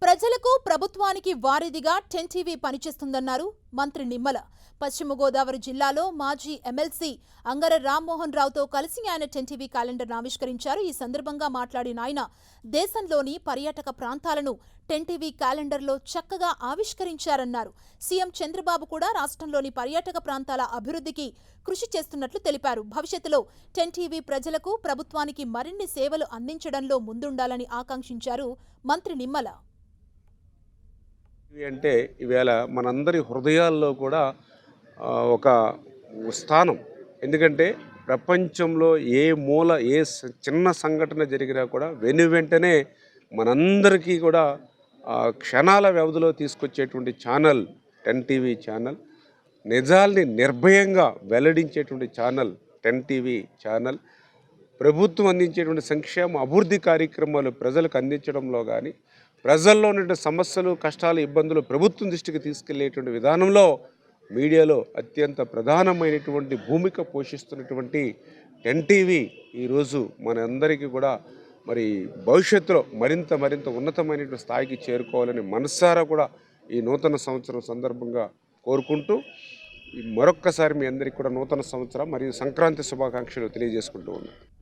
ప్రజలకు ప్రభుత్వానికి వారధిగా 10 టీవీ పనిచేస్తుందన్నారు మంత్రి నిమ్మల. పశ్చిమ గోదావరి జిల్లాలో మాజీ ఎమ్మెల్సీ అంగర రామ్మోహన్ రావుతో కలిసి ఆయన 10 టీవీ క్యాలెండర్ను ఆవిష్కరించారు. ఈ సందర్భంగా మాట్లాడిన ఆయన దేశంలోని పర్యాటక ప్రాంతాలను 10 టీవీ క్యాలెండర్లో చక్కగా ఆవిష్కరించారన్నారు. సీఎం చంద్రబాబు కూడా రాష్ట్రంలోని పర్యాటక ప్రాంతాల అభివృద్ధికి కృషి చేస్తున్నట్లు తెలిపారు. భవిష్యత్తులో 10 టీవీ ప్రజలకు ప్రభుత్వానికి మరిన్ని సేవలు అందించడంలో ముందుండాలని ఆకాంక్షించారు మంత్రి నిమ్మల. అంటే ఈవేళ మనందరి హృదయాల్లో కూడా ఒక స్థానం. ఎందుకంటే ప్రపంచంలో ఏ మూల చిన్న సంఘటన జరిగినా కూడా వెంటనే మనందరికీ కూడా క్షణాల వ్యవధిలో తీసుకొచ్చేటువంటి ఛానల్ 10 టీవీ ఛానల్. నిజాల్ని నిర్భయంగా వెల్లడించేటువంటి ఛానల్ 10 టీవీ ఛానల్. ప్రభుత్వం అందించేటువంటి సంక్షేమ అభివృద్ధి కార్యక్రమాలు ప్రజలకు అందించడంలో కానీ, ప్రజల్లో ఉన్న సమస్యలు, కష్టాలు, ఇబ్బందులు ప్రభుత్వం దృష్టికి తీసుకెళ్లేటువంటి విధానంలో మీడియాలో అత్యంత ప్రధానమైనటువంటి భూమిక పోషిస్తున్నటువంటి 10 టీవీ ఈరోజు మనందరికీ కూడా మరి భవిష్యత్తులో మరింత ఉన్నతమైనటువంటి స్థాయికి చేరుకోవాలని మనసారా కూడా ఈ నూతన సంవత్సరం సందర్భంగా కోరుకుంటూ మరొక్కసారి మీ అందరికీ కూడా నూతన సంవత్సరం మరియు సంక్రాంతి శుభాకాంక్షలు తెలియజేసుకుంటూ ఉన్నాను.